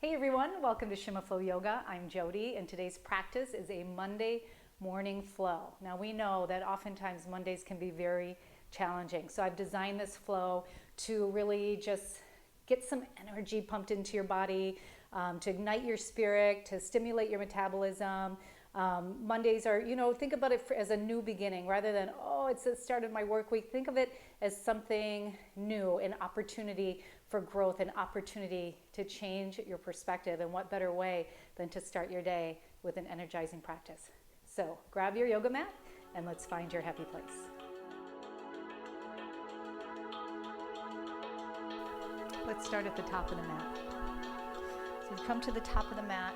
Hey everyone, welcome to Shima Flow Yoga. I'm Jody, and today's practice is a Monday morning flow. Now we know that oftentimes Mondays can be very challenging, so I've designed this flow to really just get some energy pumped into your body, to ignite your spirit, to stimulate your metabolism. Mondays are, think about it as a new beginning rather than, oh, it's the start of my work week. Think of it as something new, an opportunity for growth, an opportunity to change your perspective. And what better way than to start your day with an energizing practice? So grab your yoga mat and let's find your happy place. Let's start at the top of the mat. So you come to the top of the mat,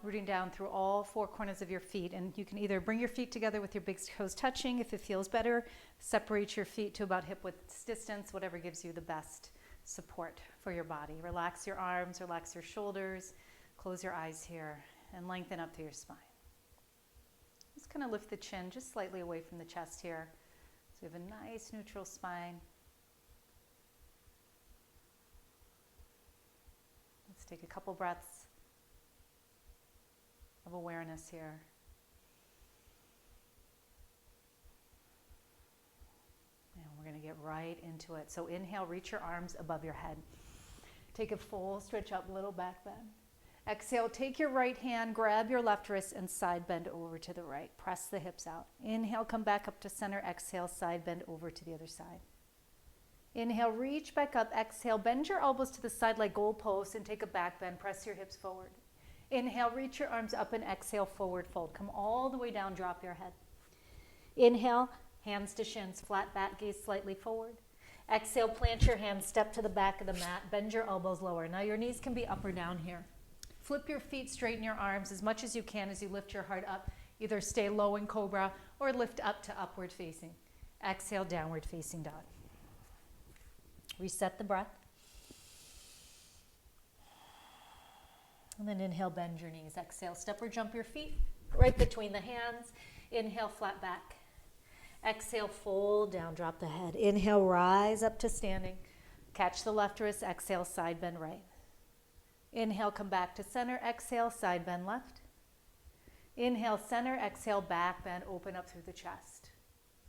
rooting down through all four corners of your feet, and you can either bring your feet together with your big toes touching if it feels better, separate your feet to about hip width distance, whatever gives you the best support for your body. Relax your arms, relax your shoulders, close your eyes here, and lengthen up through your spine. Just kind of lift the chin just slightly away from the chest here, so we have a nice neutral spine. Let's take a couple breaths of awareness here. And we're going to get right into it. So inhale, reach your arms above your head. Take a full stretch up, little back bend. Exhale, take your right hand, grab your left wrist and side bend over to the right. Press the hips out. Inhale, come back up to center. Exhale, side bend over to the other side. Inhale, reach back up. Exhale, bend your elbows to the side like goalposts and take a back bend. Press your hips forward. Inhale, reach your arms up and exhale, forward fold. Come all the way down, drop your head. Inhale, hands to shins, flat back, gaze slightly forward. Exhale, plant your hands, step to the back of the mat, bend your elbows lower. Now your knees can be up or down here. Flip your feet, straighten your arms as much as you can as you lift your heart up. Either stay low in cobra or lift up to upward facing. Exhale, downward facing dog. Reset the breath. And then inhale, bend your knees. Exhale, step or jump your feet right between the hands. Inhale, flat back. Exhale, fold down, drop the head. Inhale, rise up to standing. Catch the left wrist. Exhale, side bend right. Inhale, come back to center. Exhale, side bend left. Inhale, center. Exhale, back bend, open up through the chest.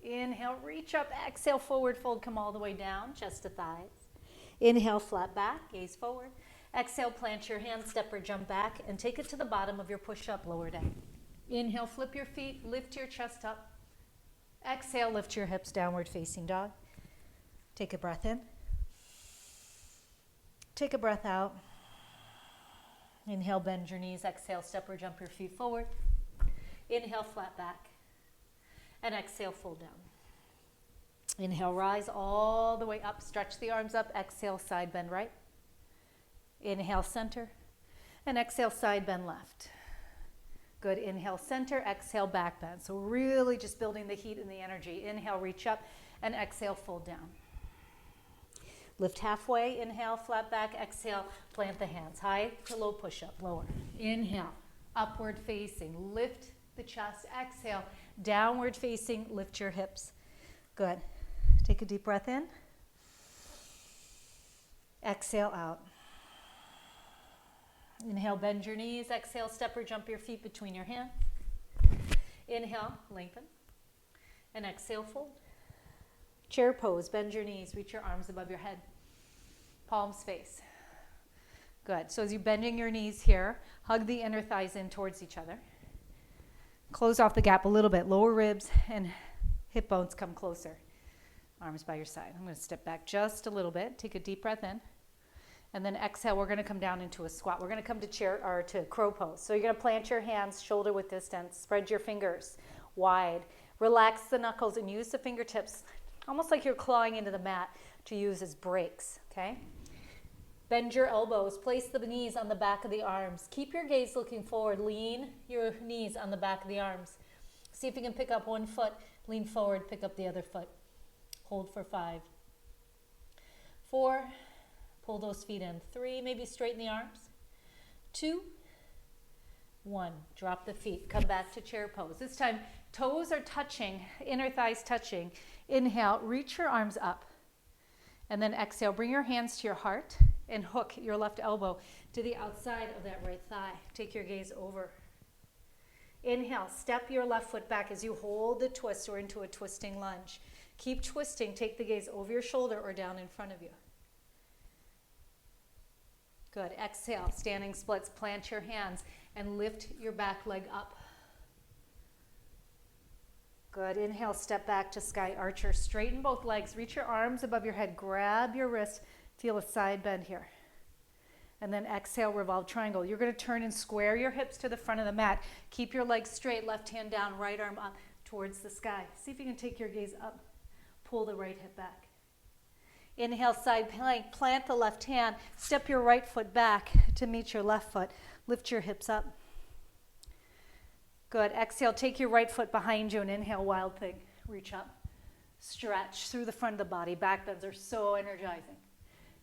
Inhale, reach up. Exhale, forward fold, come all the way down, chest to thighs. Inhale, flat back, gaze forward. Exhale, plant your hands, step or jump back, and take it to the bottom of your push-up, lower down. Inhale, flip your feet, lift your chest up. Exhale, lift your hips, downward facing dog. Take a breath in. Take a breath out. Inhale, bend your knees. Exhale, step or jump your feet forward. Inhale, flat back. And exhale, fold down. Inhale, rise all the way up, stretch the arms up. Exhale, side bend right. Inhale, center, and exhale, side bend left. Good, inhale, center, exhale, back bend. So really just building the heat and the energy. Inhale, reach up, and exhale, fold down. Lift halfway, inhale, flat back, exhale, plant the hands. High to low push-up, lower. Inhale, upward facing, lift the chest, exhale, downward facing, lift your hips. Good. Take a deep breath in. Exhale out. Inhale, bend your knees. Exhale, step or jump your feet between your hands. Inhale, lengthen. And exhale, fold. Chair pose, bend your knees, reach your arms above your head. Palms face. Good. So as you're bending your knees here, hug the inner thighs in towards each other. Close off the gap a little bit. Lower ribs and hip bones come closer. Arms by your side. I'm going to step back just a little bit. Take a deep breath in. And then exhale, we're going to come down into a squat. We're going to come to chair or to crow pose. So you're going to plant your hands shoulder width distance. Spread your fingers wide. Relax the knuckles and use the fingertips almost like you're clawing into the mat to use as brakes, okay? Bend your elbows. Place the knees on the back of the arms. Keep your gaze looking forward. Lean your knees on the back of the arms. See if you can pick up one foot. Lean forward, pick up the other foot. Hold for 5. 4. Pull those feet in. 3, maybe straighten the arms. 2, 1. Drop the feet. Come back to chair pose. This time, toes are touching, inner thighs touching. Inhale, reach your arms up. And then exhale, bring your hands to your heart and hook your left elbow to the outside of that right thigh. Take your gaze over. Inhale, step your left foot back as you hold the twist or into a twisting lunge. Keep twisting. Take the gaze over your shoulder or down in front of you. Good. Exhale, standing splits. Plant your hands and lift your back leg up. Good. Inhale, step back to sky archer. Straighten both legs. Reach your arms above your head. Grab your wrist. Feel a side bend here. And then exhale, revolve triangle. You're going to turn and square your hips to the front of the mat. Keep your legs straight. Left hand down, right arm up towards the sky. See if you can take your gaze up. Pull the right hip back. Inhale, side plank. Plant the left hand. Step your right foot back to meet your left foot. Lift your hips up. Good. Exhale, take your right foot behind you and inhale, wild thing. Reach up. Stretch through the front of the body. Back bends are so energizing.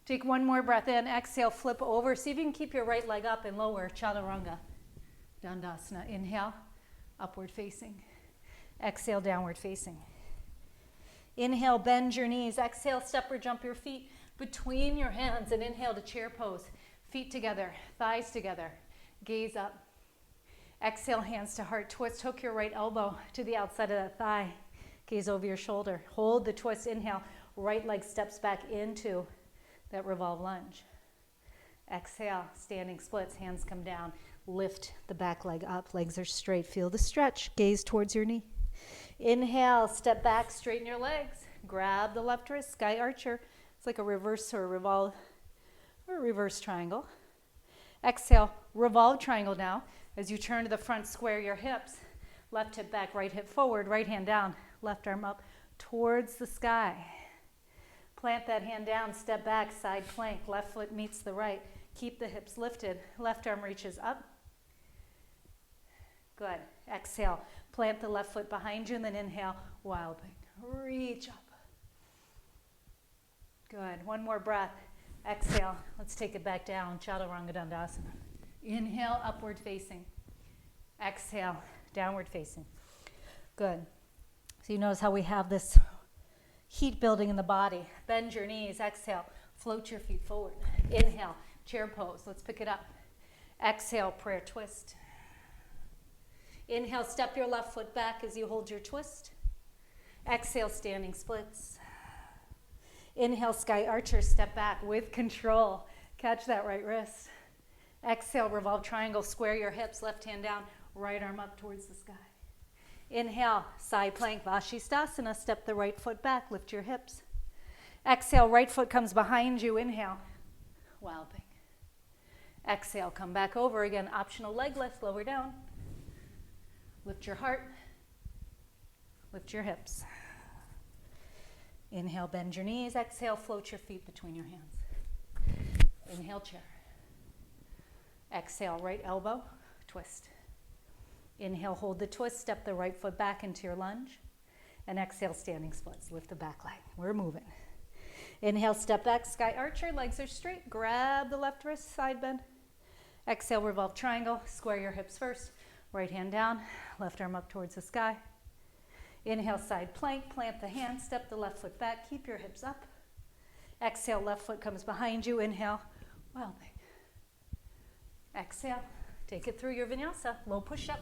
Take one more breath in. Exhale, flip over. See if you can keep your right leg up and lower. Chaturanga. Dandasana. Inhale, upward facing. Exhale, downward facing. Inhale, bend your knees. Exhale, step or jump your feet between your hands and inhale to chair pose. Feet together, thighs together. Gaze up. Exhale, hands to heart. Twist. Hook your right elbow to the outside of that thigh. Gaze over your shoulder. Hold the twist. Inhale. Right leg steps back into that revolve lunge. Exhale, standing splits. Hands come down. Lift the back leg up. Legs are straight. Feel the stretch. Gaze towards your knee. Inhale, step back, straighten your legs. Grab the left wrist, sky archer. It's like a reverse or a revolve or a reverse triangle. Exhale, revolve triangle now. As you turn to the front, square your hips. Left hip back, right hip forward, right hand down, left arm up towards the sky. Plant that hand down, step back, side plank. Left foot meets the right. Keep the hips lifted. Left arm reaches up. Good. Exhale. Plant the left foot behind you and then inhale, wild thing. Reach up. Good. One more breath. Exhale. Let's take it back down. Chaturanga Dandasana. Inhale, upward facing. Exhale, downward facing. Good. So you notice how we have this heat building in the body. Bend your knees. Exhale. Float your feet forward. Inhale, chair pose. Let's pick it up. Exhale, prayer twist. Inhale, step your left foot back as you hold your twist. Exhale, standing splits. Inhale, sky archer, step back with control. Catch that right wrist. Exhale, revolve triangle, square your hips, left hand down, right arm up towards the sky. Inhale, side plank, Vashisthasana, step the right foot back, lift your hips. Exhale, right foot comes behind you, inhale, wild thing. Exhale, come back over again, optional leg lift, lower down. Lift your heart, lift your hips. Inhale, bend your knees. Exhale, float your feet between your hands. Inhale, chair. Exhale, right elbow, twist. Inhale, hold the twist, step the right foot back into your lunge. And exhale, standing splits. Lift the back leg. We're moving. Inhale, step back, sky archer. Legs are straight. Grab the left wrist, side bend. Exhale, revolve triangle. Square your hips first. Right hand down, left arm up towards the sky. Inhale, side plank, plant the hand, step the left foot back, keep your hips up. Exhale, left foot comes behind you, inhale, wild thing. Exhale, take it through your vinyasa, low push-up.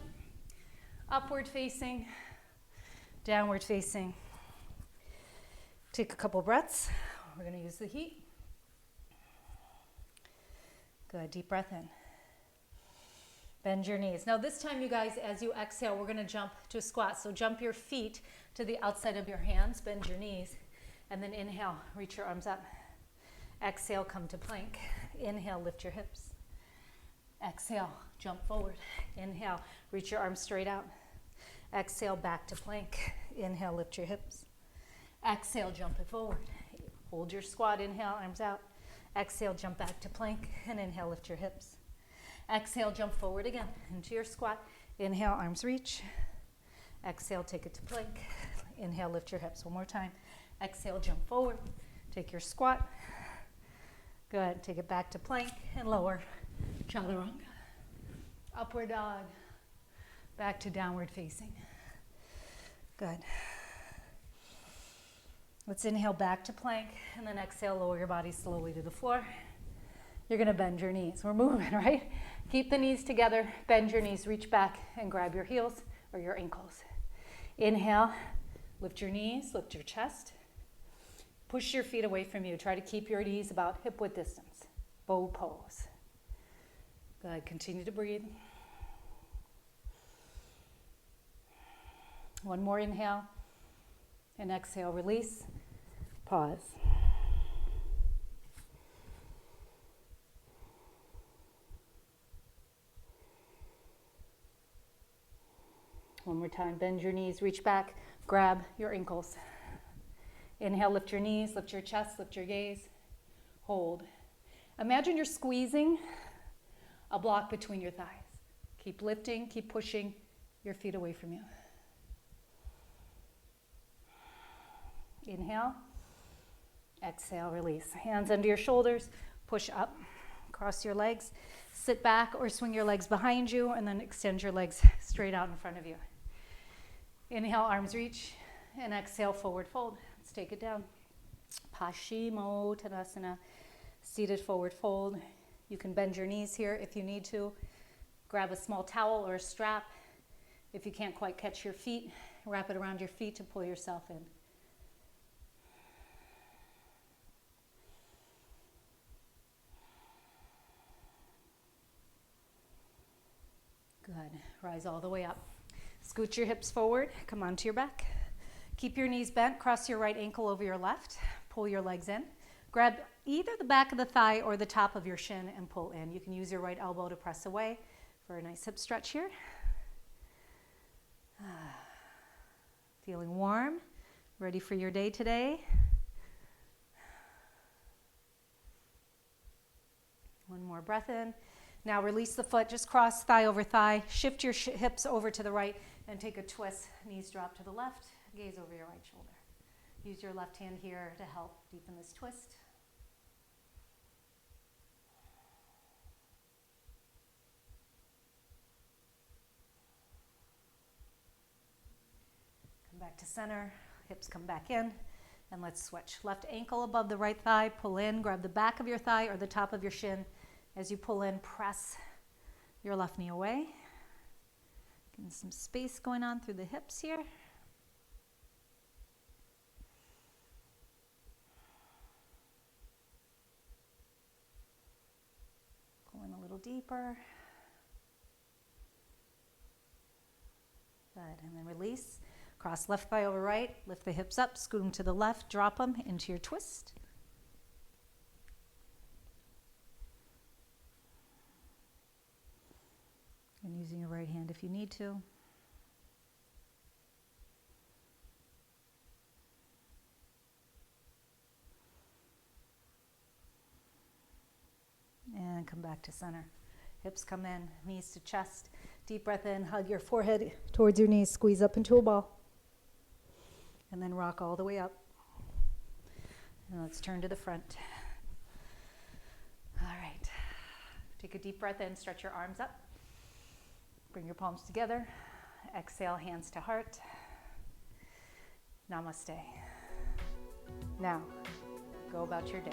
Upward facing, downward facing. Take a couple breaths. We're going to use the heat. Good, deep breath in. Bend your knees. Now this time, you guys, as you exhale, we're going to jump to a squat. So jump your feet to the outside of your hands, bend your knees, and then inhale, reach your arms up. Exhale, come to plank. Inhale, lift your hips. Exhale, jump forward. Inhale, reach your arms straight out. Exhale, back to plank. Inhale, lift your hips. Exhale, jump it forward. Hold your squat. Inhale, arms out. Exhale, jump back to plank, and inhale, lift your hips. Exhale, jump forward again into your squat. Inhale, arms reach. Exhale, take it to plank. Inhale, lift your hips. One more time. Exhale, jump forward. Take your squat. Good. Take it back to plank and lower. Chaturanga. Upward dog. Back to downward facing. Good. Let's inhale back to plank and then exhale, lower your body slowly to the floor. you're gonna bend your knees. We're moving, right? Keep the knees together, bend your knees, reach back and grab your heels or your ankles. Inhale, lift your knees, lift your chest. Push your feet away from you. Try to keep your knees about hip width distance. Bow pose. Good, continue to breathe. One more inhale and exhale, release, pause. One more time, bend your knees, reach back, grab your ankles. Inhale, lift your knees, lift your chest, lift your gaze, hold. Imagine you're squeezing a block between your thighs. Keep lifting, keep pushing your feet away from you. Inhale, exhale, release. Hands under your shoulders, push up, cross your legs, sit back or swing your legs behind you and then extend your legs straight out in front of you. Inhale, arms reach, and exhale, forward fold. Let's take it down. Paschimottanasana, seated forward fold. You can bend your knees here if you need to. Grab a small towel or a strap. If you can't quite catch your feet, wrap it around your feet to pull yourself in. Good. Rise all the way up. Scoot your hips forward. Come onto your back. Keep your knees bent. Cross your right ankle over your left. Pull your legs in. Grab either the back of the thigh or the top of your shin and pull in. You can use your right elbow to press away for a nice hip stretch here. Feeling warm? Ready for your day today? One more breath in. Now release the foot, just cross thigh over thigh, shift your hips over to the right and take a twist. Knees drop to the left, gaze over your right shoulder. Use your left hand here to help deepen this twist. Come back to center, hips come back in, and let's switch. Left ankle above the right thigh, pull in, grab the back of your thigh or the top of your shin. As you pull in, press your left knee away. Getting some space going on through the hips here. Pull in a little deeper. Good, and then release. Cross left thigh over right, lift the hips up, scoot them to the left, drop them into your twist. And using your right hand if you need to. And come back to center. Hips come in, knees to chest. Deep breath in, hug your forehead towards your knees, squeeze up into a ball. And then rock all the way up. And let's turn to the front. All right. Take a deep breath in, stretch your arms up. Bring your palms together. Exhale, hands to heart. Namaste. Now, go about your day.